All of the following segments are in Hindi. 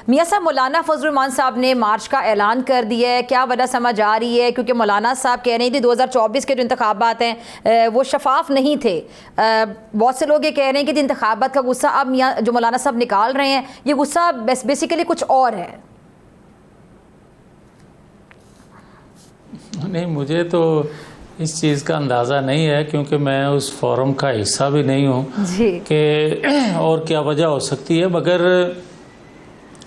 मियां साहब, मौलाना फजल रहमान साहब ने मार्च का ऐलान कर दिया है, क्या वजह समझ आ रही है? क्योंकि मौलाना साहब कह रहे हैं कि 2024 के जो इंतखाबात हैं वो शफाफ नहीं थे। बहुत से लोग ये कह रहे हैं कि इंतखाबात का गुस्सा अब मियां जो मौलाना साहब निकाल रहे हैं, ये गुस्सा बेसिकली कुछ और है। नहीं, मुझे तो इस चीज़ का अंदाज़ा नहीं है, क्योंकि मैं उस फोरम का हिस्सा भी नहीं हूँ जी कि और क्या वजह हो सकती है। मगर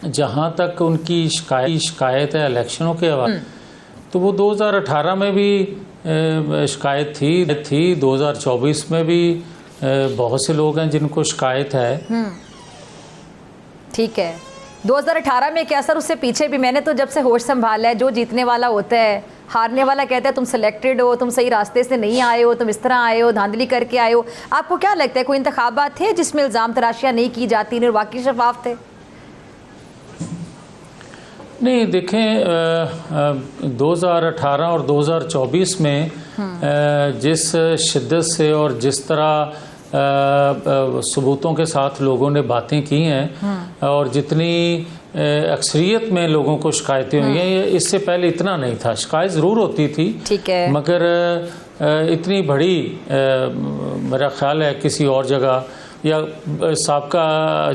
जहाँ तक उनकी शिकायत है इलेक्शनों के हवाले, तो वो 2018 में भी शिकायत थी 2024 में भी बहुत से लोग हैं जिनको शिकायत है। ठीक है, 2018 में क्या सर? उससे पीछे भी मैंने तो जब से होश संभाला है, जो जीतने वाला होता है, हारने वाला कहता है तुम सिलेक्टेड हो, तुम सही रास्ते से नहीं आए हो, तुम इस तरह आए हो, धांधली करके आए हो। आपको क्या लगता है कोई इंतखाबात थे जिसमें इल्ज़ाम तराशियाँ नहीं की जाती और वाकई शफाफ थे? नहीं, देखें 2018 और 2024 में जिस शिद्दत से और जिस तरह सबूतों के साथ लोगों ने बातें की हैं और जितनी अक्सरियत में लोगों को शिकायतें हुई हैं, इससे पहले इतना नहीं था। शिकायत ज़रूर होती थी, ठीक है, मगर इतनी बड़ी मेरा ख्याल है किसी और जगह या साबका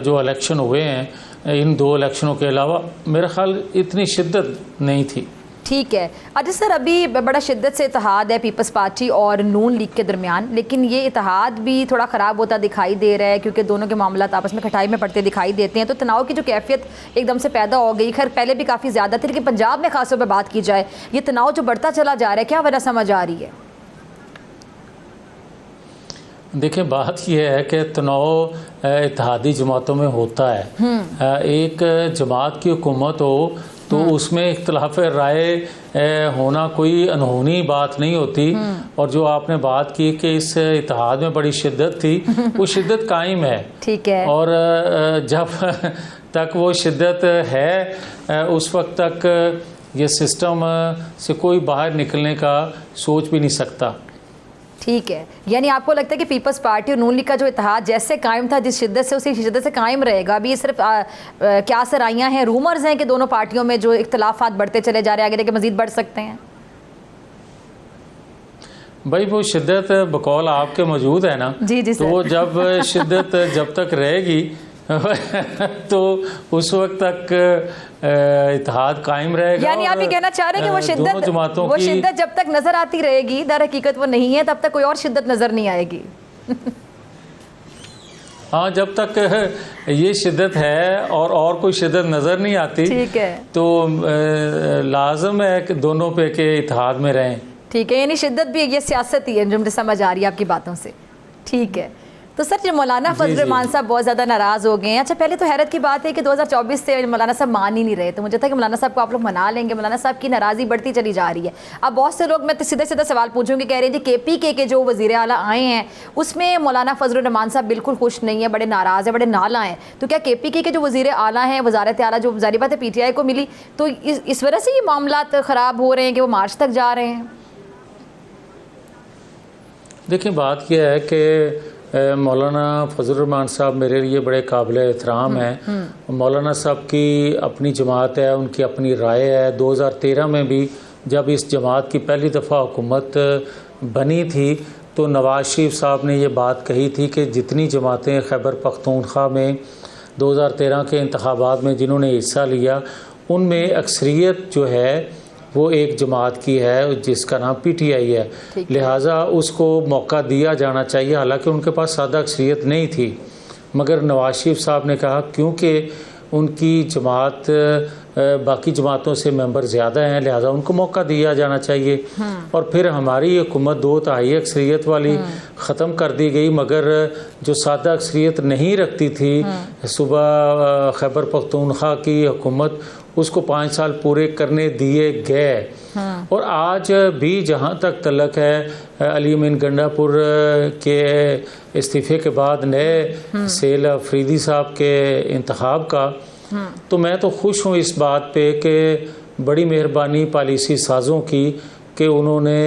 जो इलेक्शन हुए हैं, इन 2 इलेक्शनों के अलावा मेरा ख्याल इतनी शिद्दत नहीं थी। ठीक है। अच्छा सर, अभी बड़ा शिद्दत से इत्तेहाद है पीपल्स पार्टी और नून लीग के दरमियान, लेकिन ये इत्तेहाद भी थोड़ा ख़राब होता दिखाई दे रहा है क्योंकि दोनों के मामलात आपस में खटाई में पड़ते दिखाई देते हैं। तो तनाव की जो कैफियत एकदम से पैदा हो गई, खैर पहले भी काफ़ी ज़्यादा थी, लेकिन पंजाब में ख़ास तौर पर बात की जाए, ये तनाव जो बढ़ता चला जा रहा है, क्या वजह समझ आ रही है? देखिए, बात यह है कि तनाव इत्तेहादी जमातों में होता है। एक जमात की हुकूमत हो तो उसमें इख्तिलाफ राय होना कोई अनहोनी बात नहीं होती। और जो आपने बात की कि इस इत्तेहाद में बड़ी शिद्दत थी, वो शिद्दत कायम है। ठीक है। और जब तक वो शिद्दत है, उस वक्त तक ये सिस्टम से कोई बाहर निकलने का सोच भी नहीं सकता। ठीक है, यानी आपको लगता है कि पीपल्स पार्टी और नून लीग का जो इत्तेहाद जैसे कायम था, जिस शिद्दत से, उसी शिद्दत से कायम रहेगा? अभी ये सिर्फ क्या सराइयाँ हैं, रूमर्स हैं कि दोनों पार्टियों में जो इख्तलाफात बढ़ते चले जा रहे हैं, आगे जाके मजीद बढ़ सकते हैं? भाई, वो शिद्दत बकौल आपके मौजूद है ना। जी जी सर। तो वो जब शिद्दत जब तक रहेगी तो उस वक्त तक इत्तेहाद कायम रहेगा। यानी आप ये कहना चाह रहे हैं कि वो शिद्दत जब तक नजर आती रहेगी, दर हकीकत वो नहीं है, तब तक कोई और शिद्दत नजर नहीं आएगी। हाँ, जब तक ये शिद्दत है और कोई शिद्दत नजर नहीं आती, ठीक है, तो लाजम है कि दोनों पे के इत्तेहाद में रहें। ठीक है, यानी शिद्दत भी ये सियासत ही है, जो मुझे समझ आ रही है आपकी बातों से। ठीक है, तो सर जो मौलाना फजल रहमान साहब बहुत ज़्यादा नाराज़ हो गए हैं। अच्छा, पहले तो हैरत की बात है कि 2024 से मौलाना साहब मान ही नहीं रहे, तो मुझे था कि मौलाना साहब को आप लोग मना लेंगे। मौलाना साहब की नाराज़गी बढ़ती चली जा रही है। अब बहुत से लोग, मैं तो सीधा सीधा सवाल पूछूंगी, कह रहे हैं जी KPK के जो वज़ीर आला आए हैं उसमें मौलाना फजल रहमान साहब बिल्कुल खुश नहीं है, बड़े नाराज़ है, बड़े नाला हैं। तो क्या KPK के जो वज़ीर आला हैं, वज़ारत आला जो ज़ाहिर बात है PTI को मिली, तो इस वजह से ये मामलात ख़राब हो रहे हैं कि वो मार्च तक जा रहे हैं? देखिए, बात यह है कि मौलाना फजल रहमान साहब मेरे लिए बड़े काबिल एहतराम हैं। मौलाना साहब की अपनी जमात है, उनकी अपनी राय है। 2013 में भी जब इस जमात की पहली दफ़ा हुकूमत बनी थी, तो नवाज शरीफ साहब ने ये बात कही थी कि जितनी जमातें खैबर पख्तूनख्वा में 2013 के इंतखाबात में जिन्होंने हिस्सा लिया, उनमें अक्सरियत जो है वो एक जमात की है जिसका नाम PTI है। लिहाजा उसको मौका दिया जाना चाहिए। हालांकि उनके पास सादा अक्सरियत नहीं थी, मगर नवाज शरीफ साहब ने कहा क्योंकि उनकी जमात बाकी जमातों से मेंबर ज़्यादा हैं, लिहाजा उनको मौका दिया जाना चाहिए। और फिर हमारी हुकूमत 2/3 अक्सरियत वाली ख़त्म कर दी गई, मगर जो सादा अक्सरियत नहीं रखती थी सुबह खैबर पख्तूनख्वा की हुकूमत, उसको 5 साल पूरे करने दिए गए। और आज भी जहाँ तक तलक है अली अमीन गंडापुर के इस्तीफ़े के बाद नए सेल अफरीदी साहब के इंतखाब का, तो मैं तो खुश हूँ इस बात पे कि बड़ी मेहरबानी पॉलिसी साज़ों की कि उन्होंने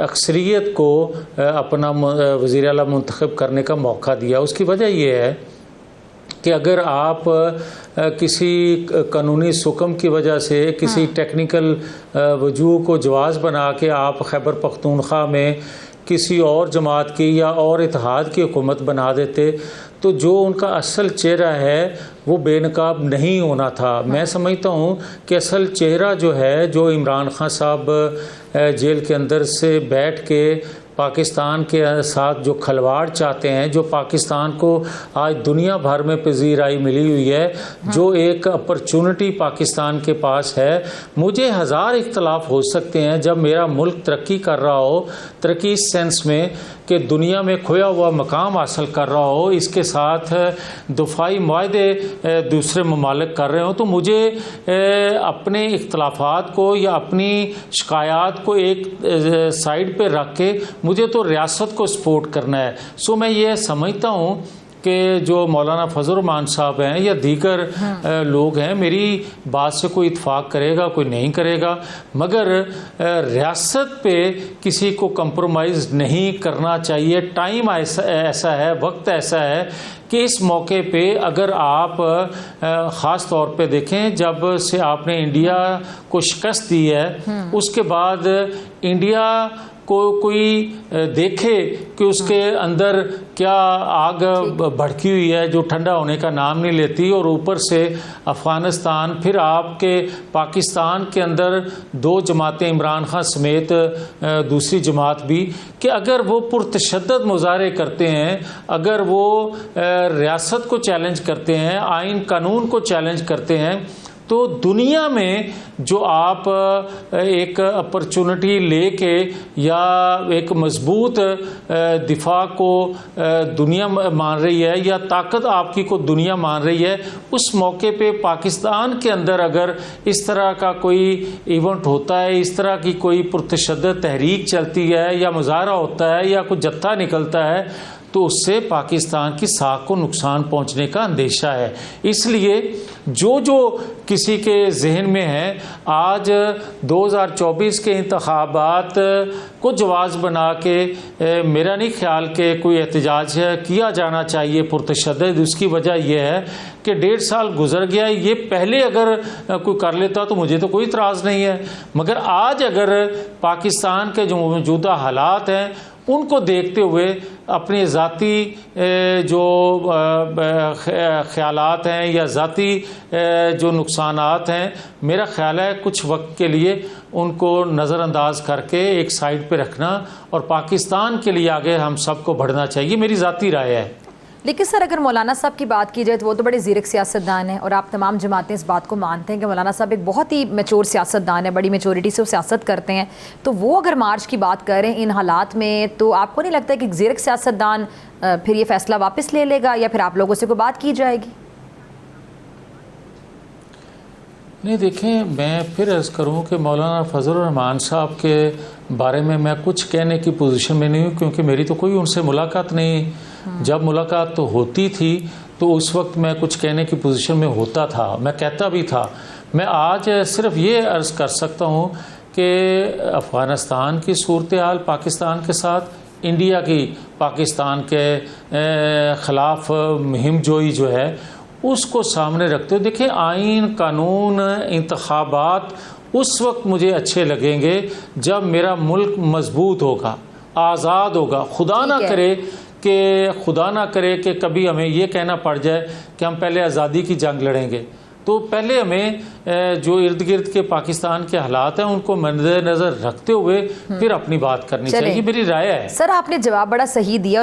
अक्सरियत को अपना वज़ीर आला मुंतखब करने का मौका दिया। उसकी वजह यह है कि अगर आप किसी कानूनी सुकम की वजह से किसी टेक्निकल वजूह को जवाज़ बना के आप खैबर पख्तूनख्वा में किसी और जमात की या और इत्तेहाद की हुकूमत बना देते, तो जो उनका असल चेहरा है वो बेनकाब नहीं होना था। मैं समझता हूँ कि असल चेहरा जो है, जो इमरान खान साहब जेल के अंदर से बैठ के पाकिस्तान के साथ जो खलवाड़ चाहते हैं, जो पाकिस्तान को आज दुनिया भर में पजीराई मिली हुई है, जो एक अपॉर्चुनिटी पाकिस्तान के पास है। मुझे हज़ार इख्तलाफ हो सकते हैं जब मेरा मुल्क तरक्की कर रहा हो, तरक्की इस सेंस में कि दुनिया में खोया हुआ मकाम हासिल कर रहा हो, इसके साथ दफाई मुआहदे दूसरे ममालिक कर रहे हो, तो मुझे अपने इख्तलाफात को या अपनी शिकायत को एक साइड पे रख के मुझे तो रियासत को सपोर्ट करना है। सो मैं ये समझता हूँ कि जो मौलाना फजल रहमान साहब हैं या दीगर लोग हैं, मेरी बात से कोई इत्फाक करेगा, कोई नहीं करेगा, मगर रियासत पे किसी को कंप्रोमाइज़ नहीं करना चाहिए। टाइम ऐसा है, वक्त ऐसा है कि इस मौके पे अगर आप ख़ास तौर पे देखें, जब से आपने इंडिया को शिकस्त दी है, उसके बाद इंडिया को कोई देखे कि उसके अंदर क्या आग भड़की हुई है जो ठंडा होने का नाम नहीं लेती, और ऊपर से अफ़गानिस्तान, फिर आपके पाकिस्तान के अंदर दो जमातें, इमरान खान समेत दूसरी जमात भी, कि अगर वो पुरतशद्दद मुजाहरे करते हैं, अगर वो रियासत को चैलेंज करते हैं, आइन कानून को चैलेंज करते हैं, तो दुनिया में जो आप एक अपॉर्चुनिटी लेके या एक मजबूत दिफा को दुनिया मान रही है या ताकत आपकी को दुनिया मान रही है, उस मौके पे पाकिस्तान के अंदर अगर इस तरह का कोई इवेंट होता है, इस तरह की कोई पुरतशद्दद तहरीक चलती है या मुजाहरा होता है या कोई जत्था निकलता है, तो उससे पाकिस्तान की साख को नुकसान पहुंचने का अंदेशा है। इसलिए जो जो किसी के जहन में है, आज 2024 के इंतखाबात को जवाज़ बना के मेरा नहीं ख्याल कि कोई एहतजाज किया जाना चाहिए पुरतशद्दद। उसकी वजह यह है कि 1.5 साल गुजर गया, ये पहले अगर कोई कर लेता तो मुझे तो कोई इतराज़ नहीं है, मगर आज अगर पाकिस्तान के जो मौजूदा हालात हैं उनको देखते हुए अपने ज़ाती जो ख्यालात हैं या ज़ाती जो नुकसानात हैं, मेरा ख्याल है कुछ वक्त के लिए उनको नज़रअंदाज करके एक साइड पे रखना और पाकिस्तान के लिए आगे हम सबको बढ़ना चाहिए, मेरी ज़ाती राय है। लेकिन सर, अगर मौलाना साहब की बात की जाए तो वो तो बड़े ज़ीरक सियासतदान हैं और आप तमाम जमातें इस बात को मानते हैं कि मौलाना साहब एक बहुत ही मैच्योर सियासतदान है, बड़ी मैच्योरिटी से वो सियासत करते हैं, तो वो अगर मार्च की बात करें इन हालात में, तो आपको नहीं लगता कि ज़ीरक सियासतदान फिर ये फैसला वापस ले लेगा या फिर आप लोगों से कोई बात की जाएगी? नहीं, देखें, मैं फिर अर्ज़ करूँ कि मौलाना फजल रहमान साहब के बारे में मैं कुछ कहने की पोजीशन में नहीं हूँ, क्योंकि मेरी तो कोई उनसे मुलाकात नहीं। जब मुलाकात तो होती थी तो उस वक्त मैं कुछ कहने की पोजीशन में होता था, मैं कहता भी था। मैं आज सिर्फ ये अर्ज़ कर सकता हूँ कि अफ़गानिस्तान की सूरत हाल पाकिस्तान के साथ, इंडिया की पाकिस्तान के ख़िलाफ़ मुहिम जोई जो है उसको सामने रखते हुए, देखिए, आइन कानून इंतखाबात उस वक्त मुझे अच्छे लगेंगे जब मेरा मुल्क मजबूत होगा, आज़ाद होगा। खुदा ना करे कि कभी हमें ये कहना पड़ जाए कि हम पहले आज़ादी की जंग लड़ेंगे, तो पहले हमें जो इर्द गिर्द के पाकिस्तान के हालात हैं उनको मद्देनज़र रखते हुए फिर अपनी बात करनी चाहिए, मेरी राय है। सर, आपने जवाब बड़ा सही दिया।